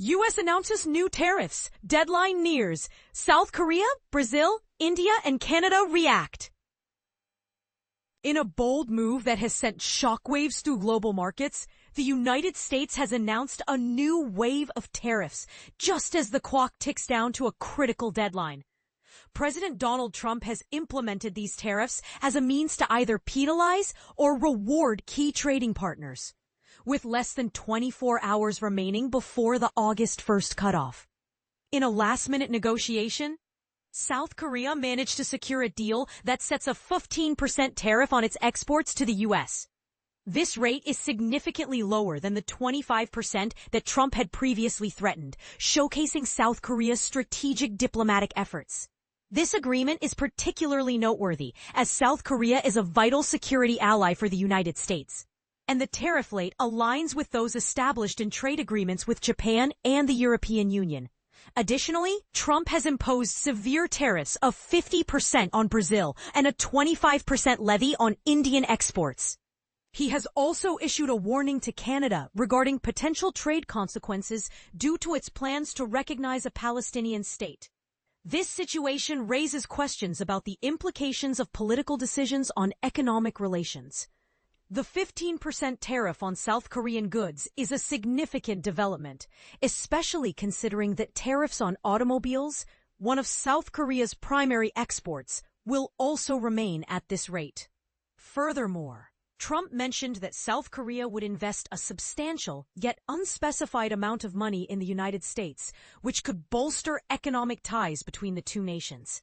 U.S. announces new tariffs. Deadline nears. South Korea, Brazil, India, and Canada react. In a bold move that has sent shockwaves through global markets, the United States has announced a new wave of tariffs, just as the clock ticks down to a critical deadline. President Donald Trump has implemented these tariffs as a means to either penalize or reward key trading partners, with less than 24 hours remaining before the August 1st cutoff. In a last-minute negotiation, South Korea managed to secure a deal that sets a 15% tariff on its exports to the U.S. This rate is significantly lower than the 25% that Trump had previously threatened, showcasing South Korea's strategic diplomatic efforts. This agreement is particularly noteworthy, as South Korea is a vital security ally for the United States, and the tariff rate aligns with those established in trade agreements with Japan and the European Union. Additionally, Trump has imposed severe tariffs of 50% on Brazil and a 25% levy on Indian exports. He has also issued a warning to Canada regarding potential trade consequences due to its plans to recognize a Palestinian state. This situation raises questions about the implications of political decisions on economic relations. The 15% tariff on South Korean goods is a significant development, especially considering that tariffs on automobiles, one of South Korea's primary exports, will also remain at this rate. Furthermore, Trump mentioned that South Korea would invest a substantial, yet unspecified amount of money in the United States, which could bolster economic ties between the two nations.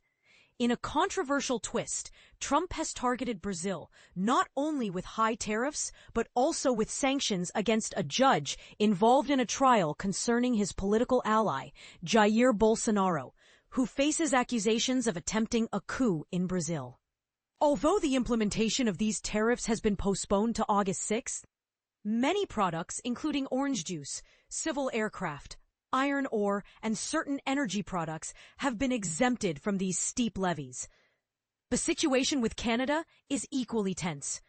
In a controversial twist, Trump has targeted Brazil not only with high tariffs, but also with sanctions against a judge involved in a trial concerning his political ally, Jair Bolsonaro, who faces accusations of attempting a coup in Brazil. Although the implementation of these tariffs has been postponed to August 6th, many products, including orange juice, civil aircraft, iron ore, and certain energy products, have been exempted from these steep levies. The situation with Canada is equally tense.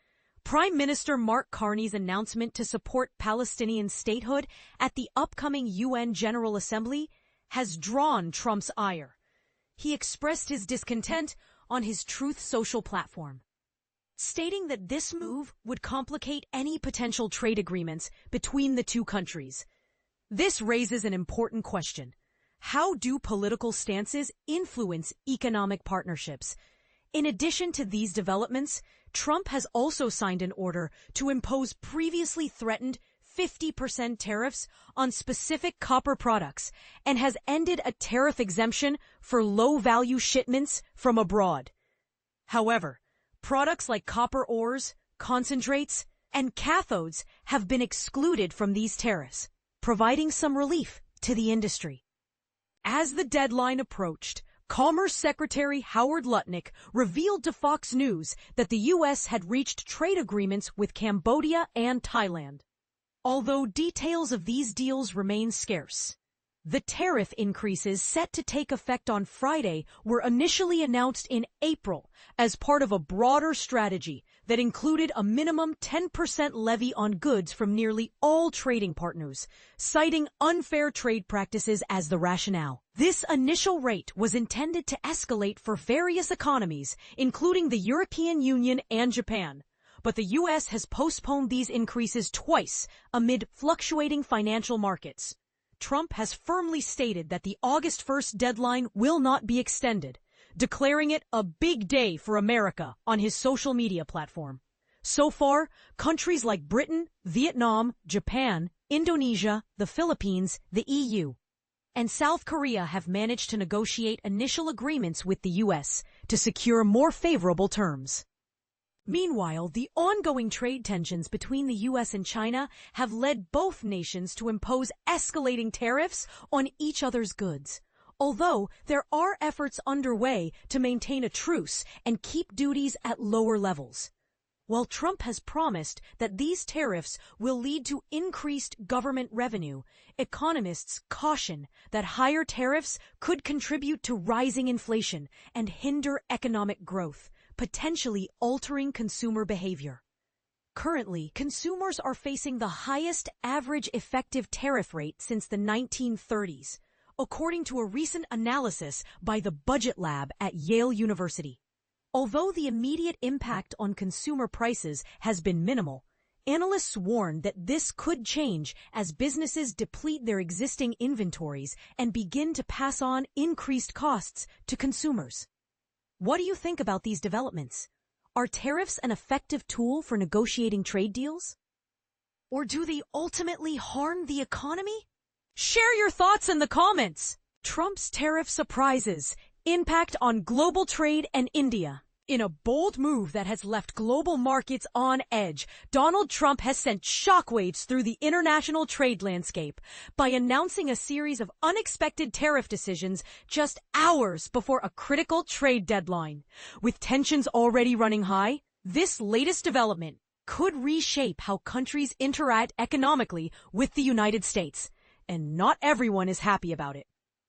Prime Minister Mark Carney's announcement to support Palestinian statehood at the upcoming UN General Assembly has drawn Trump's ire. He expressed his discontent on his Truth Social platform, stating that this move would complicate any potential trade agreements between the two countries. This raises an important question. How do political stances influence economic partnerships? In addition to these developments, Trump has also signed an order to impose previously threatened 50% tariffs on specific copper products and has ended a tariff exemption for low-value shipments from abroad. However, products like copper ores, concentrates, and cathodes have been excluded from these tariffs, providing some relief to the industry. As the deadline approached, Commerce Secretary Howard Lutnick revealed to Fox News that the U.S. had reached trade agreements with Cambodia and Thailand. Although details of these deals remain scarce, the tariff increases set to take effect on Friday were initially announced in April as part of a broader strategy that included a minimum 10% levy on goods from nearly all trading partners, citing unfair trade practices as the rationale. This initial rate was intended to escalate for various economies, including the European Union and Japan. But the U.S. has postponed these increases twice amid fluctuating financial markets. Trump has firmly stated that the August 1st deadline will not be extended, declaring it a big day for America on his social media platform. So far, countries like Britain, Vietnam, Japan, Indonesia, the Philippines, the EU, and South Korea have managed to negotiate initial agreements with the U.S. to secure more favorable terms. Meanwhile, the ongoing trade tensions between the U.S. and China have led both nations to impose escalating tariffs on each other's goods. Although there are efforts underway to maintain a truce and keep duties at lower levels. While Trump has promised that these tariffs will lead to increased government revenue, economists caution that higher tariffs could contribute to rising inflation and hinder economic growth, potentially altering consumer behavior. Currently, consumers are facing the highest average effective tariff rate since the 1930s, according to a recent analysis by the Budget Lab at Yale University. Although the immediate impact on consumer prices has been minimal, analysts warn that this could change as businesses deplete their existing inventories and begin to pass on increased costs to consumers. What do you think about these developments? Are tariffs an effective tool for negotiating trade deals? Or do they ultimately harm the economy? Share your thoughts in the comments. Trump's tariff surprises, impact on global trade and India. In a bold move that has left global markets on edge, Donald Trump has sent shockwaves through the international trade landscape by announcing a series of unexpected tariff decisions just hours before a critical trade deadline. With tensions already running high, this latest development could reshape how countries interact economically with the United States, and not everyone is happy about it.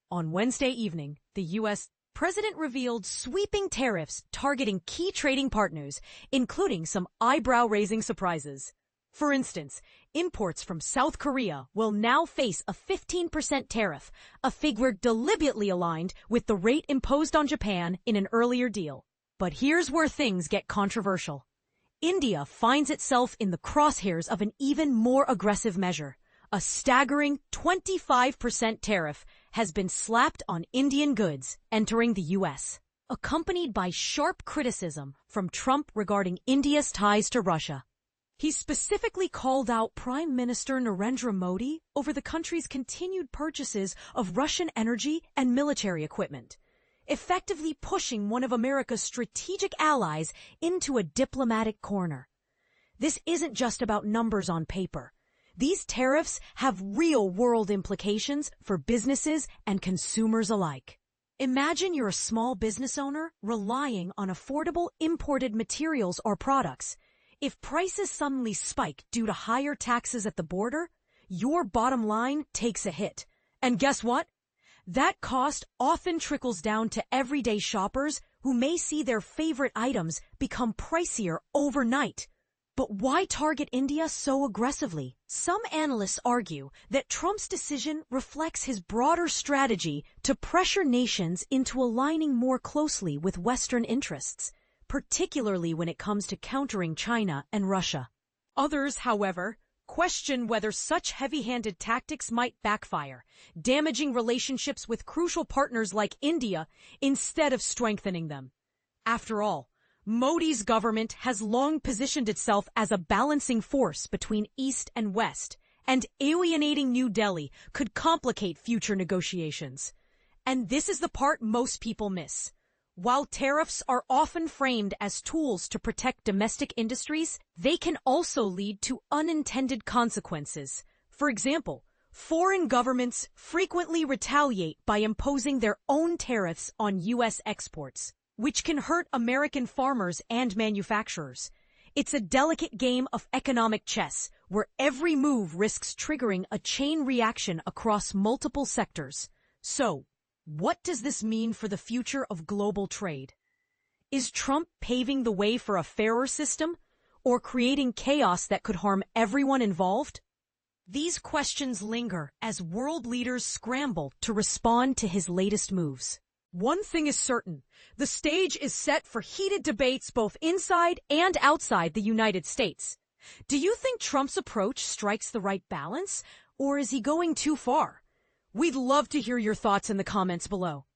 On Wednesday evening, the U.S. President revealed sweeping tariffs targeting key trading partners, including some eyebrow-raising surprises. For instance, imports from South Korea will now face a 15% tariff, a figure deliberately aligned with the rate imposed on Japan in an earlier deal. But here's where things get controversial. India finds itself in the crosshairs of an even more aggressive measure. A staggering 25% tariff has been slapped on Indian goods entering the U.S., accompanied by sharp criticism from Trump regarding India's ties to Russia. He specifically called out Prime Minister Narendra Modi over the country's continued purchases of Russian energy and military equipment, effectively pushing one of America's strategic allies into a diplomatic corner. This isn't just about numbers on paper. These tariffs have real-world implications for businesses and consumers alike. Imagine you're a small business owner relying on affordable imported materials or products. If prices suddenly spike due to higher taxes at the border, your bottom line takes a hit. And guess what? That cost often trickles down to everyday shoppers who may see their favorite items become pricier overnight. But why target India so aggressively? Some analysts argue that Trump's decision reflects his broader strategy to pressure nations into aligning more closely with Western interests, particularly when it comes to countering China and Russia. Others, however, question whether such heavy-handed tactics might backfire, damaging relationships with crucial partners like India instead of strengthening them. After all, Modi's government has long positioned itself as a balancing force between East and West, and alienating New Delhi could complicate future negotiations. And this is the part most people miss. While tariffs are often framed as tools to protect domestic industries, they can also lead to unintended consequences. For example, foreign governments frequently retaliate by imposing their own tariffs on U.S. exports, which can hurt American farmers and manufacturers. It's a delicate game of economic chess, where every move risks triggering a chain reaction across multiple sectors. So, what does this mean for the future of global trade? Is Trump paving the way for a fairer system, or creating chaos that could harm everyone involved? These questions linger as world leaders scramble to respond to his latest moves. One thing is certain, the stage is set for heated debates both inside and outside the United States. Do you think Trump's approach strikes the right balance, or is he going too far? We'd love to hear your thoughts in the comments below.